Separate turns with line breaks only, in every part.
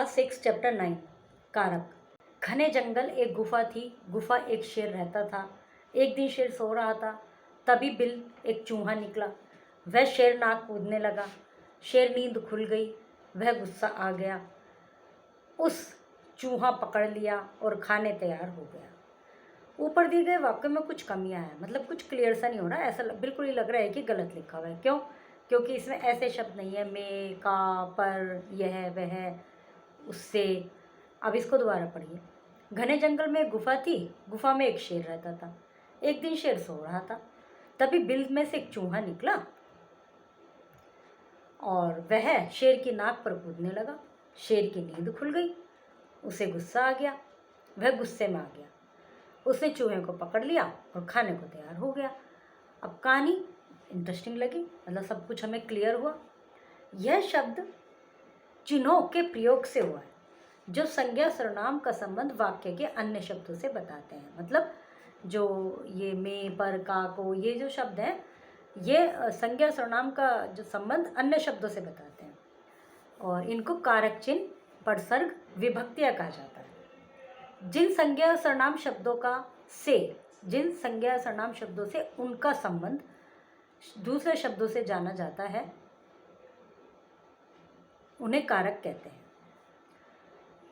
6 chapter 9 कारक। घने जंगल एक गुफा थी। गुफा एक शेर रहता था। एक दिन शेर सो रहा था, तभी बिल एक चूहा निकला। वह शेर नाक कूदने लगा। शेर नींद खुल गई। वह गुस्सा आ गया, उस चूहा पकड़ लिया और खाने तैयार हो गया। ऊपर दिए गए वाक्य में कुछ कमियां हैं, मतलब कुछ क्लियर सा नहीं हो रहा है, ऐसा बिल्कुल ही लग रहा है कि गलत लिखा हुआ है। क्यों? क्योंकि इसमें ऐसे शब्द नहीं है, में, का, पर, यह, वह, उससे। अब इसको दोबारा पढ़िए। घने जंगल में एक गुफा थी। गुफा में एक शेर रहता था। एक दिन शेर सो रहा था, तभी बिल में से एक चूहा निकला और वह शेर की नाक पर कूदने लगा। शेर की नींद खुल गई, उसे गुस्सा आ गया। वह गुस्से में आ गया, उसने चूहे को पकड़ लिया और खाने को तैयार हो गया। अब कहानी इंटरेस्टिंग लगी, मतलब सब कुछ हमें क्लियर हुआ। यह शब्द चिन्हों के प्रयोग से हुआ है, जो संज्ञा सर्वनाम का संबंध वाक्य के अन्य शब्दों से बताते हैं। मतलब जो ये में, पर, का, को, ये जो शब्द हैं, ये संज्ञा सर्वनाम का जो संबंध अन्य शब्दों से बताते हैं और इनको कारक चिन्ह, परसर्ग, विभक्तियाँ कहा जाता है। जिन संज्ञा सर्वनाम शब्दों से उनका संबंध दूसरे शब्दों से जाना जाता है, उन्हें कारक कहते हैं।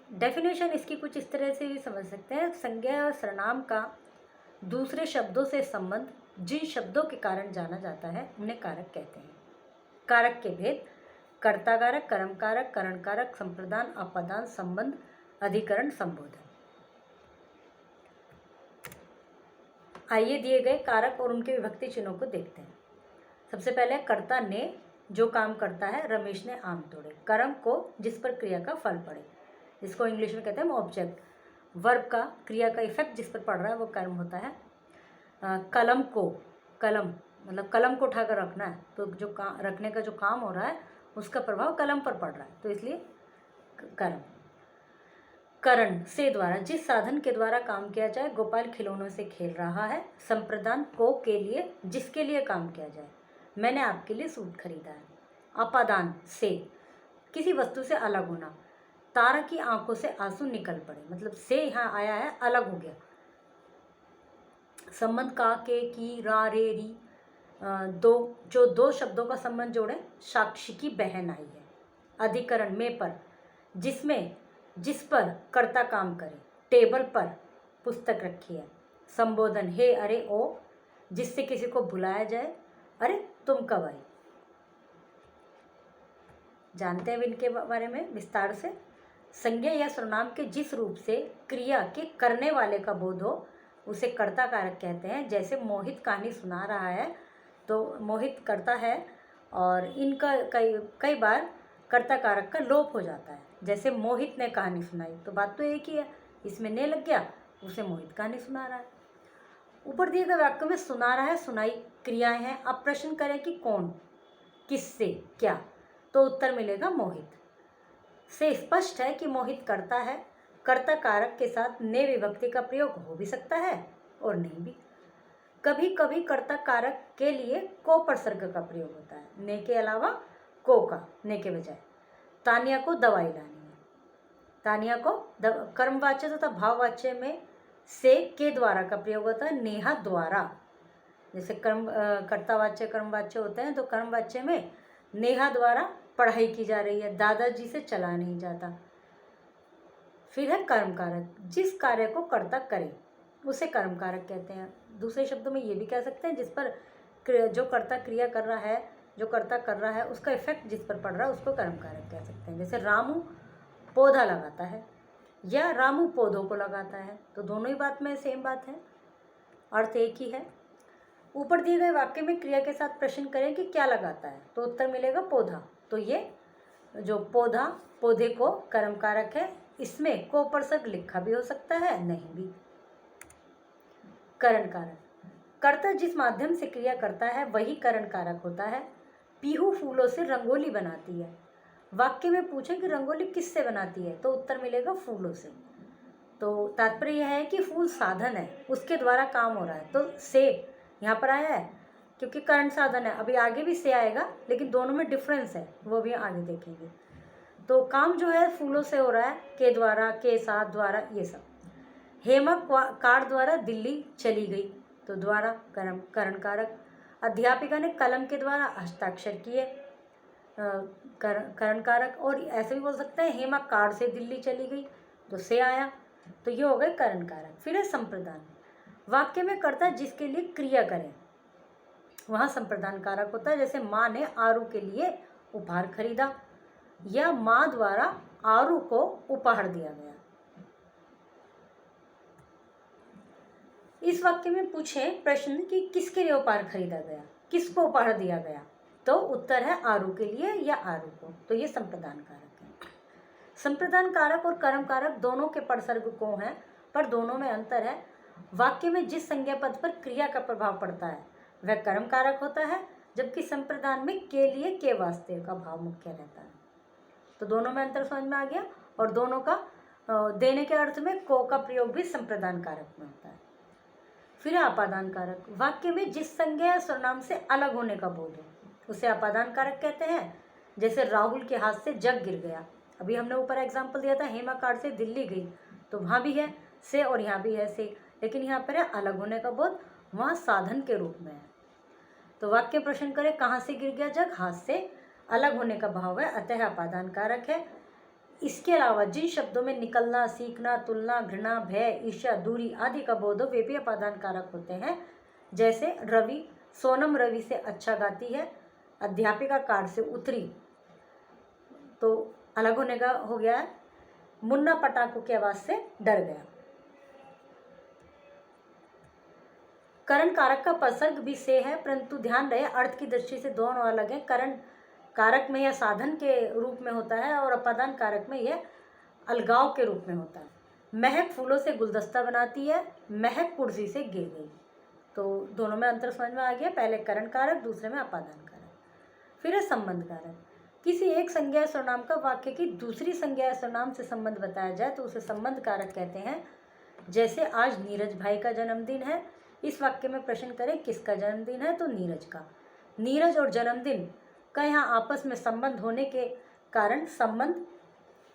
डेफिनेशन इसकी कुछ इस तरह से भी समझ सकते हैं। संज्ञा सर्वनाम का दूसरे शब्दों से संबंध जिन शब्दों के कारण जाना जाता है, उन्हें कारक कहते हैं। कारक के भेद: कर्ता कारक, कर्म कारक, करण कारक, संप्रदान, अपादान, संबंध, अधिकरण, संबोधन। आइए दिए गए कारक और उनके विभक्ति चिन्हों को देखते हैं। सबसे पहले कर्ता ने जो काम करता है, रमेश ने आम तोड़े। कर्म को जिस पर क्रिया का फल पड़े, जिसको इंग्लिश में कहते हैं ऑब्जेक्ट। वर्ब का क्रिया का इफेक्ट जिस पर पड़ रहा है वो कर्म होता है। कलम को, कलम मतलब कलम को उठाकर रखना है, तो जो रखने का जो काम हो रहा है उसका प्रभाव कलम पर पड़ रहा है, तो इसलिए कर्म। करण से द्वारा, जिस साधन के द्वारा काम किया जाए। गोपाल खिलौनों से खेल रहा है। संप्रदान को के लिए, जिसके लिए काम किया जाए। मैंने आपके लिए सूट खरीदा है। अपादान से, किसी वस्तु से अलग होना। तारा की आंखों से आंसू निकल पड़े, मतलब से यहाँ आया है, अलग हो गया। संबंध का, के, की, रा, रे, री, दो शब्दों का संबंध जोड़े। साक्षी की बहन आई है। अधिकरण में, पर, जिसमें, जिस पर कर्ता काम करे। टेबल पर पुस्तक रखी है। संबोधन हे, अरे, ओ, जिससे किसी को बुलाया जाए। अरे तुम कब आई। जानते हैं इनके बारे में विस्तार से। संज्ञा या सर्वनाम के जिस रूप से क्रिया के करने वाले का बोध हो, उसे कर्ता कारक कहते हैं। जैसे मोहित कहानी सुना रहा है, तो मोहित करता है और इनका कई बार कर्ता कारक का लोप हो जाता है। जैसे मोहित ने कहानी सुनाई, तो बात तो एक ही है, इसमें ने लग गया, उसे मोहित कहानी सुना रहा है। ऊपर दिए गए वाक्य में सुना रहा है, सुनाई क्रियाएं हैं। अब प्रश्न करें कि कौन, किससे, क्या, तो उत्तर मिलेगा मोहित से। स्पष्ट है कि मोहित करता है। कर्ता कारक के साथ ने विभक्ति का प्रयोग हो भी सकता है और नहीं भी। कभी कभी कर्ता कारक के लिए को प्रसर्ग का प्रयोग होता है, ने के अलावा को का, ने के बजाय। तानिया को दवाई लानी है। तानिया को कर्मवाच्य तथा भाववाच्य में से के द्वारा का प्रयोग होता है, नेहा द्वारा। जैसे कर्तावाच्य कर्मवाच्य होते हैं, तो कर्मवाच्य में नेहा द्वारा पढ़ाई की जा रही है, दादाजी से चला नहीं जाता। फिर है कर्म कारक, जिस कार्य को कर्ता करे उसे कर्म कारक कहते हैं। दूसरे शब्दों में ये भी कह सकते हैं, जिस पर जो कर्ता क्रिया कर रहा है, जो कर्ता कर रहा है, उसका इफेक्ट जिस पर पड़ रहा है उसको कर्म कारक कह सकते हैं। जैसे रामू पौधा लगाता है या रामू पौधों को लगाता है, तो दोनों ही बात में सेम बात है, अर्थ एक ही है। ऊपर दिए गए वाक्य में क्रिया के साथ प्रश्न करें कि क्या लगाता है, तो उत्तर मिलेगा पौधा। तो ये जो पौधा, पौधे को कर्म कारक है। इसमें को प्रसर्ग लिखा भी हो सकता है, नहीं भी। करण कारक, कर्ता जिस माध्यम से क्रिया करता है वही करण कारक होता है। पीहू फूलों से रंगोली बनाती है। वाक्य में पूछें कि रंगोली किससे बनाती है, तो उत्तर मिलेगा फूलों से। तो तात्पर्य यह है कि फूल साधन है, उसके द्वारा काम हो रहा है, तो से यहाँ पर आया है क्योंकि करण साधन है। अभी आगे भी से आएगा, लेकिन दोनों में डिफरेंस है, वो भी आगे देखेंगे। तो काम जो है फूलों से हो रहा है, के द्वारा, के साथ, द्वारा, ये सब। हेमा कार द्वारा दिल्ली चली गई, तो द्वारा करण कारक। अध्यापिका ने कलम के द्वारा हस्ताक्षर किए, करण कारक। और ऐसे भी बोल सकते हैं हेमा कार से दिल्ली चली गई, तो से आया, तो ये हो गए करण कारक। फिर है संप्रदान। वाक्य में कर्ता जिसके लिए क्रिया करें वहाँ संप्रदान कारक होता है। जैसे माँ ने आरू के लिए उपहार खरीदा, या माँ द्वारा आरू को उपहार दिया गया। इस वाक्य में पूछे प्रश्न कि किसके लिए उपहार खरीदा गया, किसको उपहार दिया गया, तो उत्तर है आरू के लिए या आरू को, तो ये संप्रदान कारक है। संप्रदान कारक और कर्म कारक दोनों के परसर्ग को हैं, पर दोनों में अंतर है। वाक्य में जिस संज्ञा पद पर क्रिया का प्रभाव पड़ता है वह कर्म कारक होता है, जबकि संप्रदान में के लिए के वास्ते का भाव मुख्य रहता है। तो दोनों में अंतर समझ में आ गया। और दोनों का देने के अर्थ में को का प्रयोग भी संप्रदान कारक में होता है। फिर अपादान कारक। वाक्य में जिस संज्ञा या सर्वनाम से अलग होने का बोध हो उसे अपादान कारक कहते हैं। जैसे राहुल के हाथ से जग गिर गया, अभी हमने ऊपर एग्जाम्पल दिया था हेमा कार से दिल्ली गई, तो वहाँ भी है से और यहाँ भी है से, लेकिन यहाँ पर है अलग होने का बोध, वहाँ साधन के रूप में है। तो वाक्य प्रश्न करें कहाँ से गिर गया जग, हाथ से, अलग होने का भाव है, अतः अपादान कारक है। इसके अलावा जिन शब्दों में निकलना, सीखना, तुलना, घृणा, भय, ईर्ष्या, दूरी आदि का बोध हो वे भी अपादान कारक होते हैं। जैसे रवि, सोनम रवि से अच्छा गाती है, अध्यापिका कार से उतरी, तो अलग होने का हो गया है। मुन्ना पटाखों की आवाज से डर गया। करण कारक का परसर्ग भी से है, परंतु ध्यान रहे अर्थ की दृष्टि से दोनों अलग है। करण कारक में यह साधन के रूप में होता है और अपादान कारक में यह अलगाव के रूप में होता है। महक फूलों से गुलदस्ता बनाती है, महक कुर्सी से गिर गई, तो दोनों में अंतर समझ में आ गया। पहले करण कारक, दूसरे में अपादान कारक। फिर है संबंध कारक। किसी एक संज्ञा सर्वनाम का वाक्य की दूसरी संज्ञा सर्वनाम से संबंध बताया जाए तो उसे संबंध कारक कहते हैं। जैसे आज नीरज भाई का जन्मदिन है, इस वाक्य में प्रश्न करें किसका जन्मदिन है, तो नीरज का। नीरज और जन्मदिन का यहाँ आपस में संबंध होने के कारण संबंध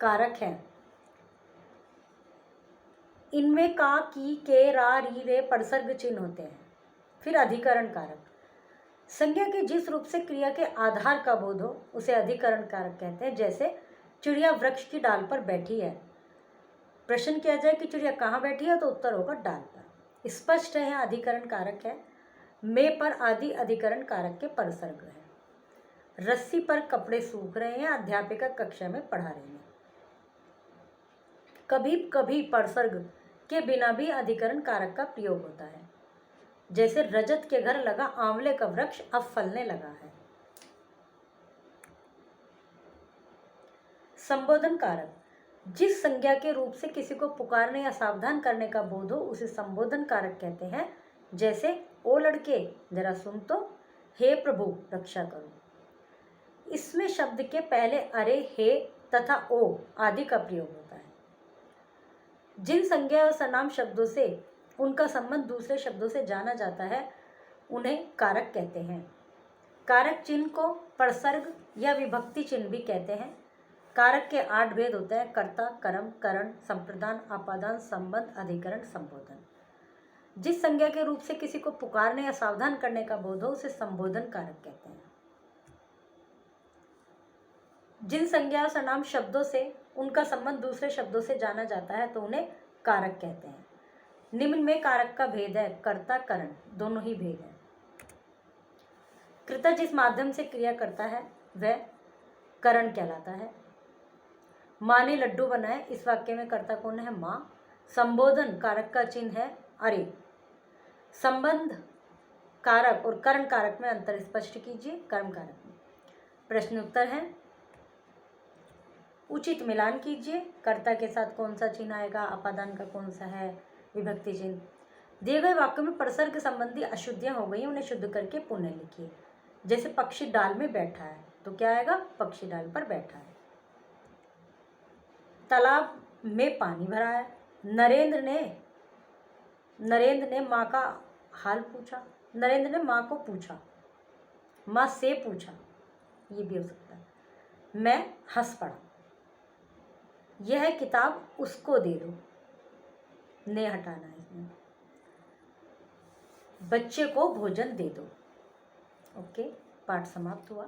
कारक है। इनमें का, की, के, रा, री, रे परसर्ग चिन्ह होते हैं। फिर अधिकरण कारक। संज्ञा के जिस रूप से क्रिया के आधार का बोध हो उसे अधिकरण कारक कहते हैं। जैसे चिड़िया वृक्ष की डाल पर बैठी है, प्रश्न किया जाए कि चिड़िया कहाँ बैठी है, तो उत्तर होगा डाल पर। स्पष्ट है यहाँ अधिकरण कारक है। में पर आदि अधिकरण कारक के परसर्ग है। रस्सी पर कपड़े सूख रहे हैं, अध्यापिका कक्षा में पढ़ा रही है। कभी कभी परसर्ग के बिना भी अधिकरण कारक का प्रयोग होता है। जैसे रजत के घर लगा आंवले का वृक्ष अब फलने लगा है। संबोधन कारक। जिस संज्ञा के रूप से किसी को पुकारने या सावधान करने का बोध हो उसे संबोधन कारक कहते हैं। जैसे ओ लड़के जरा सुन तो, हे प्रभु रक्षा करो। इसमें शब्द के पहले अरे, हे तथा ओ आदि का प्रयोग होता है। जिन संज्ञा और सर्वनाम शब्दों से उनका संबंध दूसरे शब्दों से जाना जाता है उन्हें कारक कहते हैं। कारक चिन्ह को परसर्ग या विभक्ति चिन्ह भी कहते हैं। कारक के 8 भेद होते हैं: कर्ता, कर्म, करण, संप्रदान, अपादान, संबंध, अधिकरण, संबोधन। जिस संज्ञा के रूप से किसी को पुकारने या सावधान करने का बोध हो उसे संबोधन कारक कहते हैं। जिन संज्ञा और सर्वनाम शब्दों से उनका संबंध दूसरे शब्दों से जाना जाता है तो उन्हें कारक कहते हैं। निम्न में कारक का भेद है: कर्ता, करण, दोनों ही भेद है। कृता जिस माध्यम से क्रिया करता है वह करण कहलाता है। माँ ने लड्डू बनाए, इस वाक्य में कर्ता कौन है? माँ। संबोधन कारक का चिन्ह है अरे। संबंध कारक और करण कारक में अंतर स्पष्ट कीजिए। कर्म कारक में प्रश्न उत्तर है, उचित मिलान कीजिए। कर्ता के साथ कौन सा चिन्ह आएगा, अपादान का कौन सा है, विभक्ति चिन्ह। दिए गए वाक्य में परसर्ग संबंधी अशुद्धियां हो गई, उन्हें शुद्ध करके पुनः लिखिए। जैसे पक्षी डाल में बैठा है, तो क्या आएगा? पक्षी डाल पर बैठा है। तालाब में पानी भरा है, नरेंद्र ने माँ का हाल पूछा। नरेंद्र ने माँ को पूछा, माँ से पूछा, ये भी हो सकता है। मैं हंस पड़ा। यह किताब उसको दे दो, ने हटाना है इसमें। बच्चे को भोजन दे दो। ओके, पाठ समाप्त हुआ।